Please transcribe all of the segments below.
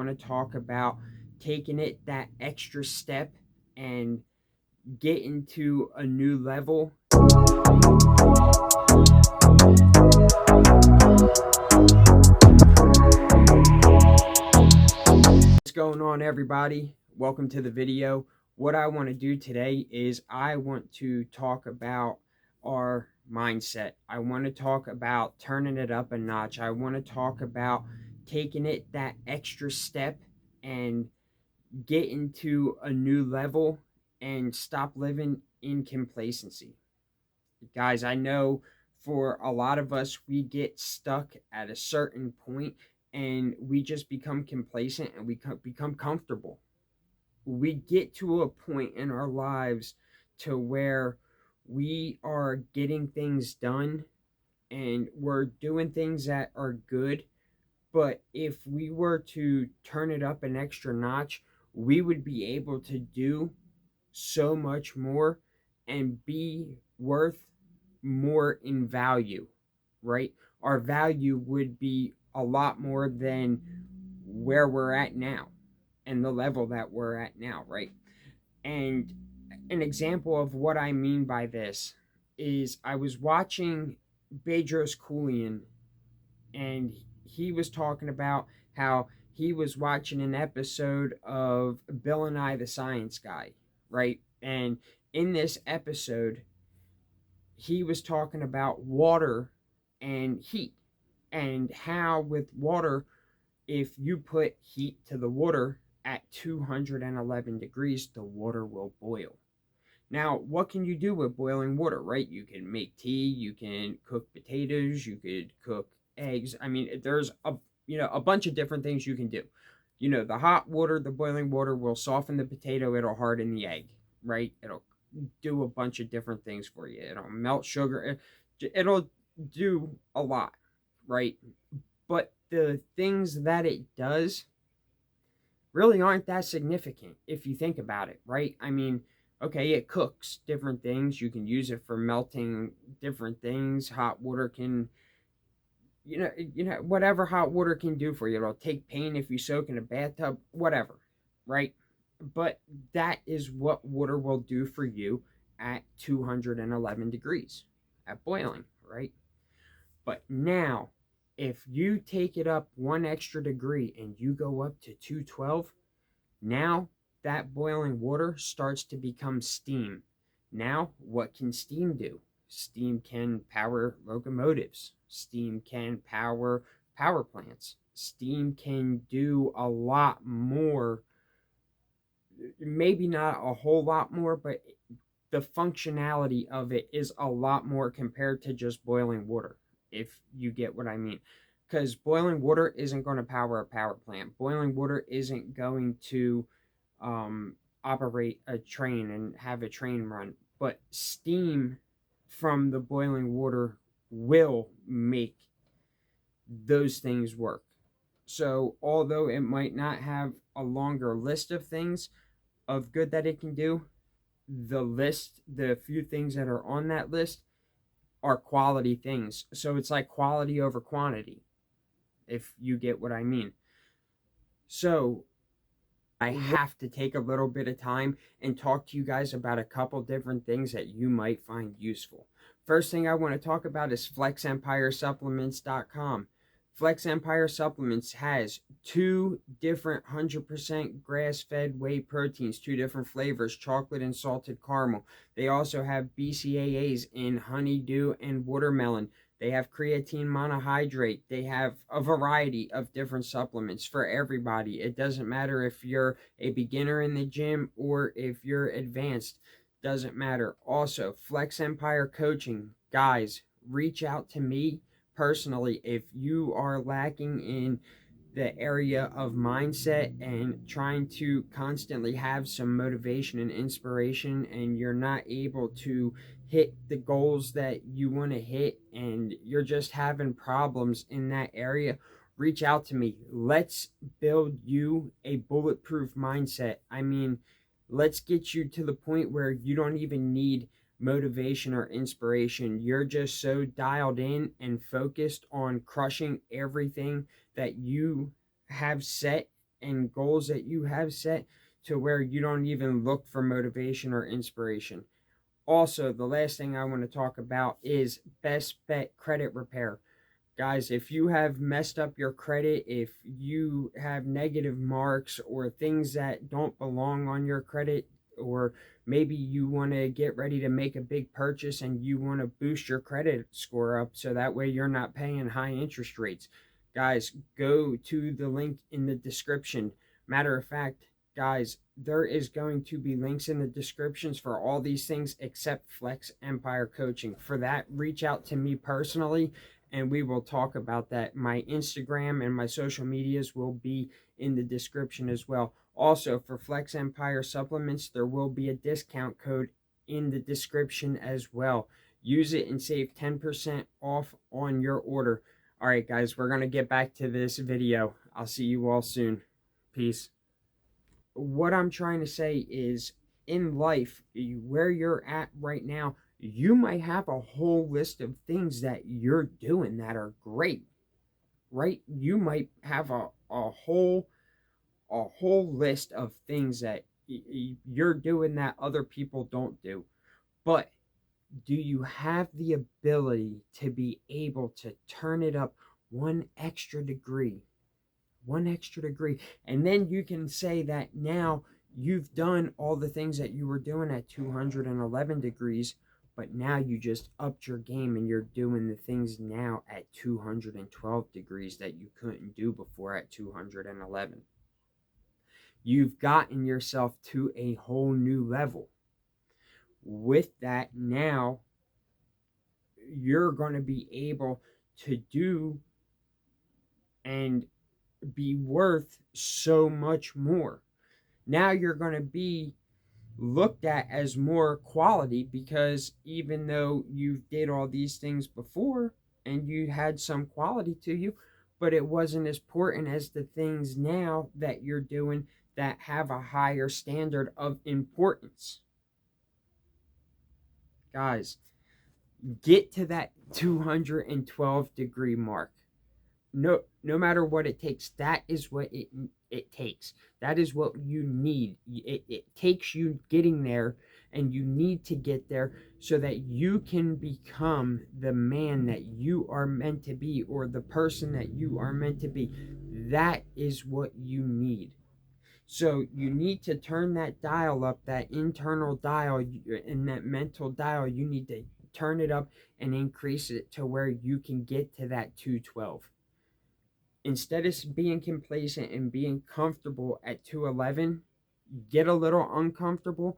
want to talk about taking it that extra step and getting to a new level. What's going on, everybody? Welcome to the video. What I want to do today is I want to talk about our mindset. I want to talk about turning it up a notch. I want to talk about taking it that extra step and getting to a new level and stop living in complacency. Guys, I know for a lot of us, we get stuck at a certain point and we just become complacent and we become comfortable. We get to a point in our lives to where we are getting things done and we're doing things that are good. But if we were to turn it up an extra notch, we would be able to do so much more and be worth more in value, right? Our value would be a lot more than where we're at now and the level that we're at now, right? And an example of what I mean by this is I was watching Bedros Keuilian, and he was talking about how he was watching an episode of Bill and I, the Science Guy, right? And in this episode, he was talking about water and heat, and how with water, if you put heat to the water at 211 degrees, the water will boil. Now, what can you do with boiling water, right? You can make tea, you can cook potatoes, you could cook eggs. I mean, there's a bunch of different things you can do. The hot water, the boiling water will soften the potato, it'll harden the egg, right? It'll do a bunch of different things for you. It'll melt sugar. It'll do a lot, right? But the things that it does really aren't that significant if you think about it, right? I mean, okay, it cooks different things. You can use it for melting different things. Hot water can, whatever hot water can do for you. It'll take pain if you soak in a bathtub, whatever, right? But that is what water will do for you at 211 degrees at boiling, right? But now, if you take it up one extra degree and you go up to 212, now that boiling water starts to become steam. Now, what can steam do? Steam can power locomotives. Steam can power power plants. Steam can do a lot more. Maybe not a whole lot more, but the functionality of it is a lot more compared to just boiling water, if you get what I mean. Because boiling water isn't going to power a power plant. Boiling water isn't going to operate a train and have a train run. But steam from the boiling water will make those things work. So although it might not have a longer list of things of good that it can do, the few things that are on that list are quality things. So it's like quality over quantity, if you get what I mean. So I have to take a little bit of time and talk to you guys about a couple different things that you might find useful. First thing I want to talk about is FlexEmpireSupplements.com. Flex Empire Supplements has 2 different 100% grass-fed whey proteins, 2 different flavors, chocolate and salted caramel. They also have BCAAs in honeydew and watermelon. They have creatine monohydrate. They have a variety of different supplements for everybody. It doesn't matter if you're a beginner in the gym or if you're advanced. Doesn't matter. Also, Flex Empire Coaching. Guys, reach out to me personally if you are lacking in the area of mindset and trying to constantly have some motivation and inspiration, and you're not able to hit the goals that you want to hit and you're just having problems in that area, reach out to me. Let's build you a bulletproof mindset. I mean, let's get you to the point where you don't even need motivation or inspiration. You're just so dialed in and focused on crushing everything that you have set and goals that you have set to where you don't even look for motivation or inspiration. Also, the last thing I want to talk about is best bet credit repair. Guys, if you have messed up your credit, if you have negative marks or things that don't belong on your credit, or maybe you want to get ready to make a big purchase and you want to boost your credit score up so that way you're not paying high interest rates, guys, go to the link in the description. Matter of fact, guys, there is going to be links in the descriptions for all these things except Flex Empire Coaching. For that, reach out to me personally and we will talk about that. My Instagram and my social medias will be in the description as well. Also, for Flex Empire supplements, there will be a discount code in the description as well. Use it and save 10% off on your order. All right, guys, we're going to get back to this video. I'll see you all soon. Peace. What I'm trying to say is, in life, where you're at right now, you might have a whole list of things that you're doing that are great, right? You might have a whole list of things that you're doing that other people don't do. But do you have the ability to be able to turn it up one extra degree? And then you can say that now you've done all the things that you were doing at 211 degrees, but now you just upped your game and you're doing the things now at 212 degrees that you couldn't do before at 211. You've gotten yourself to a whole new level. With that, now you're going to be able to do and be worth so much more. Now you're going to be looked at as more quality, because even though you did all these things before and you had some quality to you, but it wasn't as important as the things now that you're doing that have a higher standard of importance. Guys, get to that 212 degree mark. No matter what it takes. That is what it takes. That is what you need. It takes you getting there, and you need to get there so that you can become the man that you are meant to be, or the person that you are meant to be. That is what you need. So you need to turn that dial up, that internal dial and that mental dial. You need to turn it up and increase it to where you can get to that 212. Instead of being complacent and being comfortable at 211, get a little uncomfortable,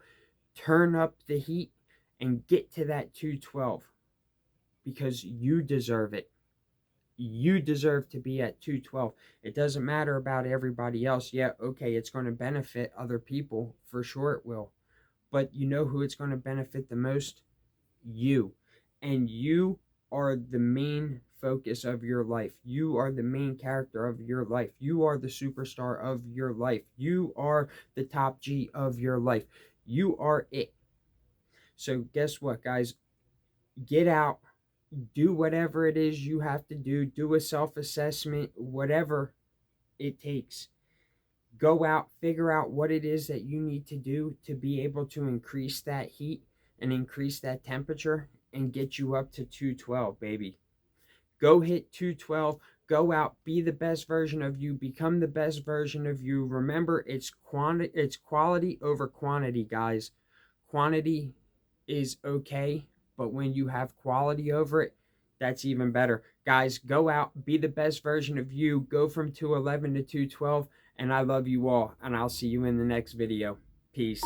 turn up the heat, and get to that 212, because you deserve it. You deserve to be at 212. It doesn't matter about everybody else. Yeah, okay, it's going to benefit other people. For sure it will. But you know who it's going to benefit the most? You. And you are the main focus of your life. You are the main character of your life. You are the superstar of your life. You are the top G of your life. You are it. So guess what, guys? Get out. Do whatever it is you have to do. Do a self-assessment, whatever it takes. Go out, figure out what it is that you need to do to be able to increase that heat and increase that temperature and get you up to 212, baby. Go hit 212. Go out, be the best version of you, become the best version of you. Remember, it's quality over quantity, guys. Quantity is okay, but when you have quality over it, that's even better. Guys, go out, be the best version of you. Go from 211 to 212, and I love you all, and I'll see you in the next video. Peace.